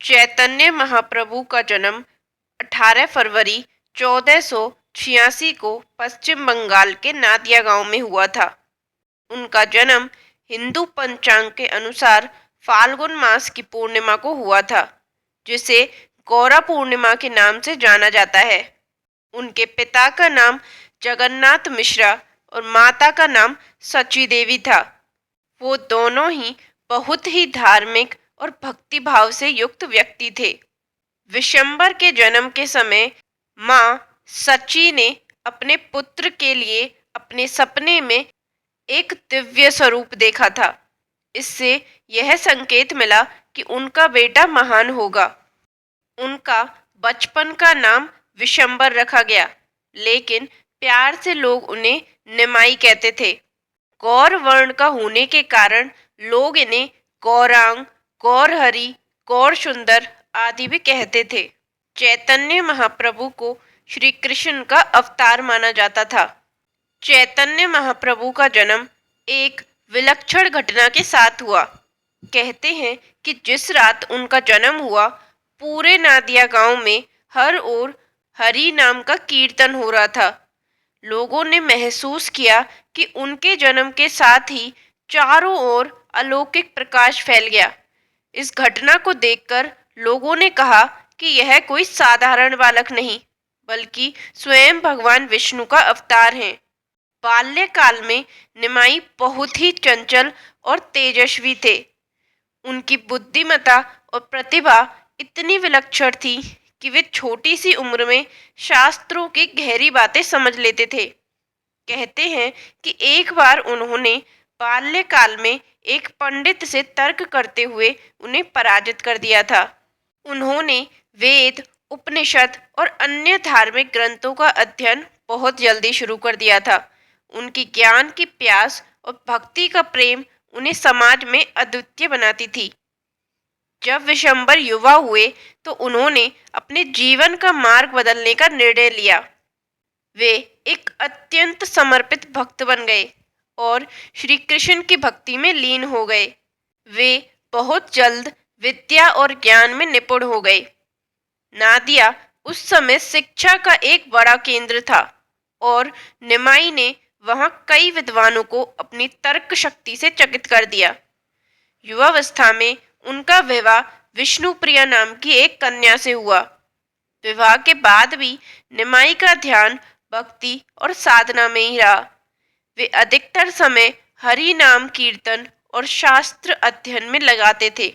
चैतन्य महाप्रभु का जन्म 18 फरवरी 1486 को पश्चिम बंगाल के नादिया गांव में हुआ था। उनका जन्म हिंदू पंचांग के अनुसार फाल्गुन मास की पूर्णिमा को हुआ था, जिसे गौरा पूर्णिमा के नाम से जाना जाता है। उनके पिता का नाम जगन्नाथ मिश्रा और माता का नाम सची देवी था। वो दोनों ही बहुत ही धार्मिक और भक्तिभाव से युक्त व्यक्ति थे। विशंबर के जन्म के समय माँ सची ने अपने पुत्र के लिए अपने सपने में एक दिव्य स्वरूप देखा था। इससे यह संकेत मिला कि उनका बेटा महान होगा। उनका बचपन का नाम विशंबर रखा गया, लेकिन प्यार से लोग उन्हें निमाई कहते थे। गौर वर्ण का होने के कारण लोग इन्हें गौरांग, गौरहरि, गौर सुंदर आदि भी कहते थे। चैतन्य महाप्रभु को श्री कृष्ण का अवतार माना जाता था। चैतन्य महाप्रभु का जन्म एक विलक्षण घटना के साथ हुआ। कहते हैं कि जिस रात उनका जन्म हुआ, पूरे नादिया गांव में हर ओर हरि नाम का कीर्तन हो रहा था। लोगों ने महसूस किया कि उनके जन्म के साथ ही चारों ओर अलौकिक प्रकाश फैल गया। इस घटना को देखकर लोगों ने कहा कि यह कोई साधारण बालक नहीं, बल्कि स्वयं भगवान विष्णु का अवतार है। बाल्यकाल में निमाई बहुत ही चंचल और तेजस्वी थे। उनकी बुद्धिमत्ता और प्रतिभा इतनी विलक्षण थी कि वे छोटी सी उम्र में शास्त्रों की गहरी बातें समझ लेते थे। कहते हैं कि एक बार उन्होंने बाल्यकाल में एक पंडित से तर्क करते हुए उन्हें पराजित कर दिया था। उन्होंने वेद, उपनिषद और अन्य धार्मिक ग्रंथों का अध्ययन बहुत जल्दी शुरू कर दिया था। उनकी ज्ञान की प्यास और भक्ति का प्रेम उन्हें समाज में अद्वितीय बनाती थी। जब विशंबर युवा हुए तो उन्होंने अपने जीवन का मार्ग बदलने का निर्णय लिया। वे एक अत्यंत समर्पित भक्त बन गए और श्री कृष्ण की भक्ति में लीन हो गए। वे बहुत जल्द विद्या और ज्ञान में निपुण हो गए। नादिया उस समय शिक्षा का एक बड़ा केंद्र था और निमाई ने वहां कई विद्वानों को अपनी तर्क शक्ति से चकित कर दिया। युवावस्था में उनका विवाह विष्णुप्रिया नाम की एक कन्या से हुआ। विवाह के बाद भी निमाई का ध्यान भक्ति और साधना में ही रहा। वे अधिकतर समय हरि नाम कीर्तन और शास्त्र अध्ययन में लगाते थे।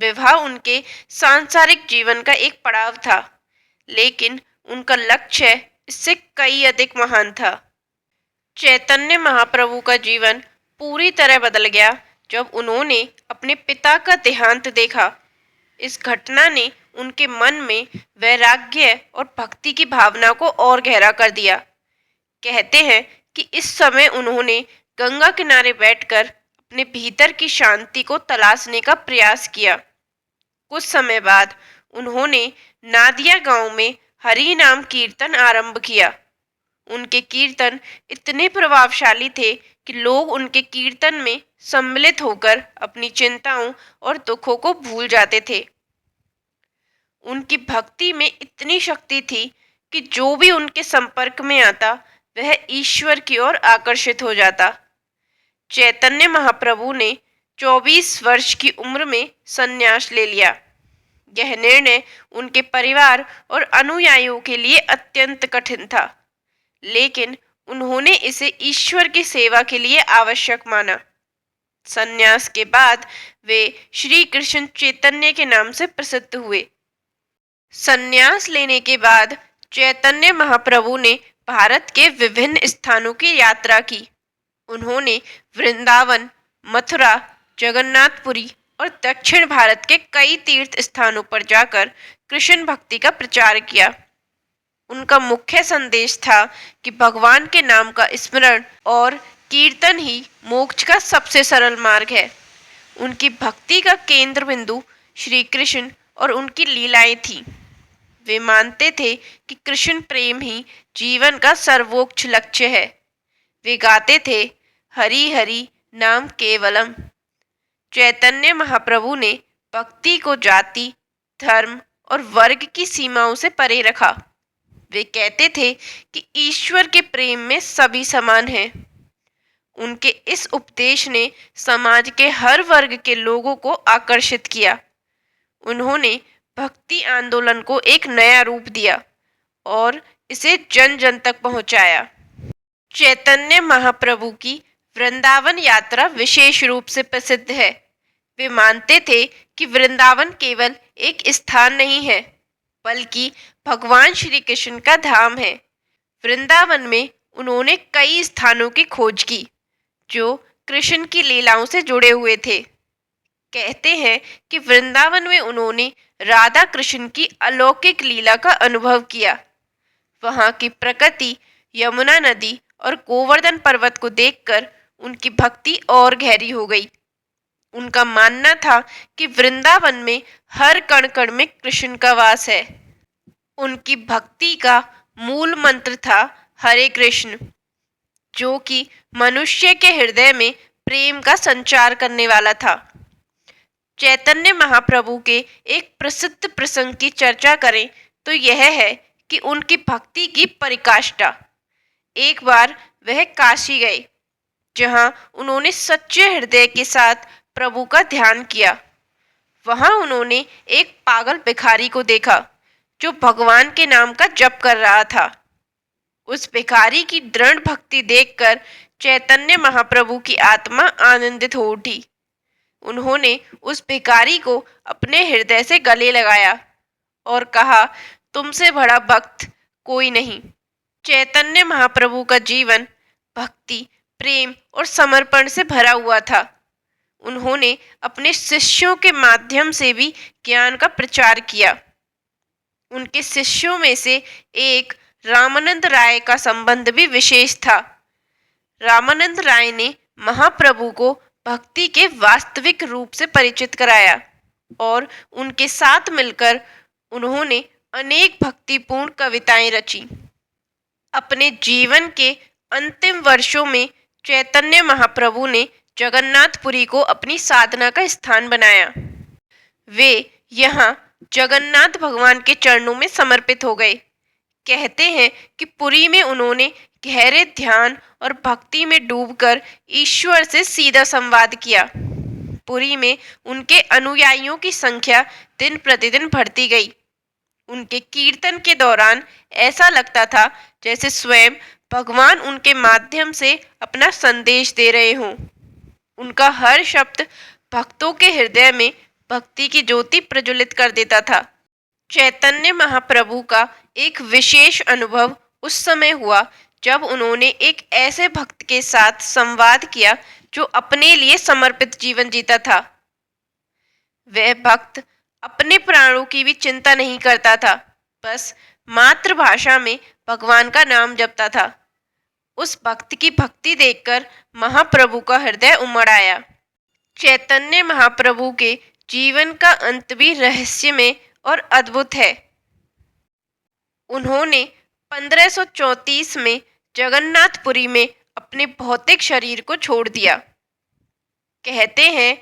विवाह उनके सांसारिक जीवन का एक पड़ाव था, लेकिन उनका लक्ष्य इससे कई अधिक महान था। चैतन्य महाप्रभु का जीवन पूरी तरह बदल गया जब उन्होंने अपने पिता का देहांत देखा। इस घटना ने उनके मन में वैराग्य और भक्ति की भावना को और गहरा कर दिया। कहते हैं कि इस समय उन्होंने गंगा किनारे बैठकर अपने भीतर की शांति को तलाशने का प्रयास किया। कुछ समय बाद उन्होंने नादिया गांव में हरि नाम कीर्तन आरंभ किया। उनके कीर्तन इतने प्रभावशाली थे कि लोग उनके कीर्तन में सम्मिलित होकर अपनी चिंताओं और दुखों को भूल जाते थे। उनकी भक्ति में इतनी शक्ति थी कि जो भी उनके संपर्क में आता वह ईश्वर की ओर आकर्षित हो जाता। चैतन्य महाप्रभु ने 24 वर्ष की उम्र में संन्यास ले लिया। यह निर्णय उनके परिवार और अनुयायियों के लिए अत्यंत कठिन था, लेकिन उन्होंने इसे ईश्वर की सेवा के लिए आवश्यक माना। संन्यास के बाद वे श्री कृष्ण चैतन्य के नाम से प्रसिद्ध हुए। संन्यास लेने के बाद चैतन्य महाप्रभु ने भारत के विभिन्न स्थानों की यात्रा की। उन्होंने वृंदावन, मथुरा, जगन्नाथपुरी और दक्षिण भारत के कई तीर्थ स्थानों पर जाकर कृष्ण भक्ति का प्रचार किया। उनका मुख्य संदेश था कि भगवान के नाम का स्मरण और कीर्तन ही मोक्ष का सबसे सरल मार्ग है। उनकी भक्ति का केंद्र बिंदु श्री कृष्ण और उनकी लीलाएं थीं। वे मानते थे कि कृष्ण प्रेम ही जीवन का सर्वोच्च लक्ष्य है। वे गाते थे, हरि हरि नाम केवलम। चैतन्य महाप्रभु ने भक्ति को जाति, धर्म और वर्ग की सीमाओं से परे रखा। वे कहते थे कि ईश्वर के प्रेम में सभी समान हैं। उनके इस उपदेश ने समाज के हर वर्ग के लोगों को आकर्षित किया। उन्होंने भक्ति आंदोलन को एक नया रूप दिया और इसे जन जन तक पहुंचाया। चैतन्य महाप्रभु की वृंदावन यात्रा विशेष रूप से प्रसिद्ध है। वे मानते थे कि वृंदावन केवल एक स्थान नहीं है, बल्कि भगवान श्री कृष्ण का धाम है। वृंदावन में उन्होंने कई स्थानों की खोज की जो कृष्ण की लीलाओं से जुड़े हुए थे। कहते हैं कि वृंदावन में उन्होंने राधा कृष्ण की अलौकिक लीला का अनुभव किया। वहाँ की प्रकृति, यमुना नदी और गोवर्धन पर्वत को देखकर उनकी भक्ति और गहरी हो गई। उनका मानना था कि वृंदावन में हर कण कण में कृष्ण का वास है। उनकी भक्ति का मूल मंत्र था हरे कृष्ण, जो कि मनुष्य के हृदय में प्रेम का संचार करने वाला था। चैतन्य महाप्रभु के एक प्रसिद्ध प्रसंग की चर्चा करें तो यह है कि उनकी भक्ति की पराकाष्ठा। एक बार वह काशी गए, जहां उन्होंने सच्चे हृदय के साथ प्रभु का ध्यान किया। वहां उन्होंने एक पागल भिखारी को देखा जो भगवान के नाम का जप कर रहा था। उस भिखारी की दृढ़ भक्ति देखकर चैतन्य महाप्रभु की आत्मा आनंदित हो उठी। उन्होंने उस भिखारी को अपने हृदय से गले लगाया और कहा, तुमसे बड़ा भक्त कोई नहीं। चैतन्य महाप्रभु का जीवन भक्ति, प्रेम और समर्पण से भरा हुआ था। उन्होंने अपने शिष्यों के माध्यम से भी ज्ञान का प्रचार किया। उनके शिष्यों में से एक रामानंद राय का संबंध भी विशेष था। रामानंद राय ने महाप्रभु को भक्ति के वास्तविक रूप से परिचित कराया और उनके साथ मिलकर उन्होंने अनेक भक्तिपूर्ण कविताएं रची। अपने जीवन के अंतिम वर्षों में चैतन्य महाप्रभु ने जगन्नाथपुरी को अपनी साधना का स्थान बनाया। वे यहाँ जगन्नाथ भगवान के चरणों में समर्पित हो गए। कहते हैं कि पुरी में उन्होंने गहरे ध्यान और भक्ति में डूबकर ईश्वर से सीधा संवाद किया। पुरी में उनके अनुयायियों की संख्या दिन प्रतिदिन बढ़ती गई। उनके कीर्तन के दौरान ऐसा लगता था जैसे स्वयं भगवान उनके माध्यम से अपना संदेश दे रहे हों। उनका हर शब्द भक्तों के हृदय में भक्ति की ज्योति प्रज्वलित कर देता था। चैतन्य महाप्रभु का एक विशेष अनुभव उस समय हुआ जब उन्होंने एक ऐसे भक्त के साथ संवाद किया जो अपने लिए समर्पित जीवन जीता था। वह भक्त अपने प्राणों की भी चिंता नहीं करता था, बस मातृभाषा में भगवान का नाम जपता था। उस भक्त की भक्ति देखकर महाप्रभु का हृदय उमड़ आया। चैतन्य महाप्रभु के जीवन का अंत भी रहस्यमय और अद्भुत है। उन्होंने 1534 में जगन्नाथपुरी में अपने भौतिक शरीर को छोड़ दिया। कहते हैं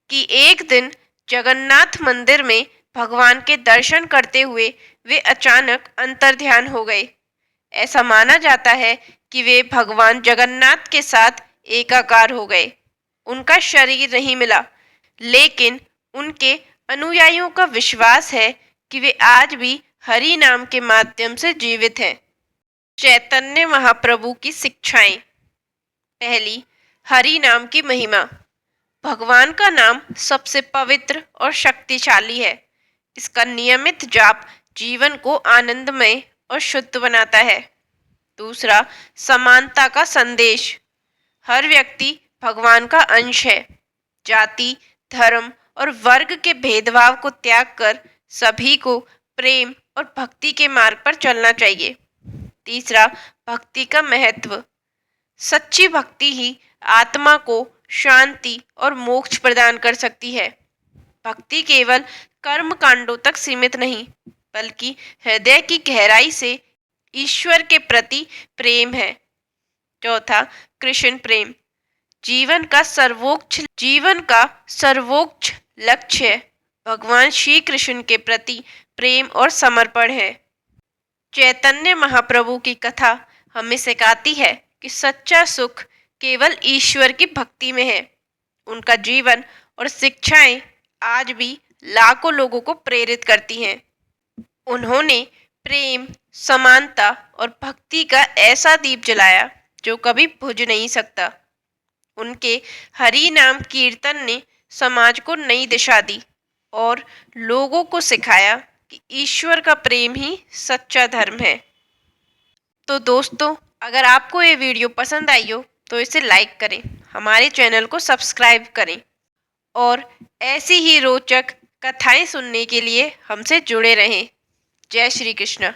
कि एक दिन जगन्नाथ मंदिर में भगवान के दर्शन करते हुए वे अचानक अंतर्ध्यान हो गए। ऐसा माना जाता है कि वे भगवान जगन्नाथ के साथ एकाकार हो गए। उनका शरीर नहीं मिला, लेकिन उनके अनुयायियों का विश्वास है कि वे आज भी हरि नाम के माध्यम से जीवित हैं। चैतन्य महाप्रभु की शिक्षाएं। पहली, हरि नाम की महिमा। भगवान का नाम सबसे पवित्र और शक्तिशाली है। इसका नियमित जाप जीवन को आनंदमय और शुद्ध बनाता है। दूसरा, समानता का संदेश। हर व्यक्ति भगवान का अंश है। जाति, धर्म और वर्ग के भेदभाव को त्याग कर सभी को प्रेम और भक्ति के मार्ग पर चलना चाहिए। तीसरा, भक्ति का महत्व। सच्ची भक्ति ही आत्मा को शांति और मोक्ष प्रदान कर सकती है। भक्ति केवल कर्म कांडों तक सीमित नहीं, बल्कि हृदय की गहराई से ईश्वर के प्रति प्रेम है। चौथा, कृष्ण प्रेम। जीवन का सर्वोच्च लक्ष्य है। भगवान श्री कृष्ण के प्रति प्रेम और समर्पण है। चैतन्य महाप्रभु की कथा हमें सिखाती है कि सच्चा सुख केवल ईश्वर की भक्ति में है। उनका जीवन और शिक्षाएं आज भी लाखों लोगों को प्रेरित करती हैं। उन्होंने प्रेम, समानता और भक्ति का ऐसा दीप जलाया जो कभी बुझ नहीं सकता। उनके हरि नाम कीर्तन ने समाज को नई दिशा दी और लोगों को सिखाया कि ईश्वर का प्रेम ही सच्चा धर्म है। तो दोस्तों, अगर आपको ये वीडियो पसंद आई हो तो इसे लाइक करें, हमारे चैनल को सब्सक्राइब करें और ऐसी ही रोचक कथाएं सुनने के लिए हमसे जुड़े रहें। जय श्री कृष्ण।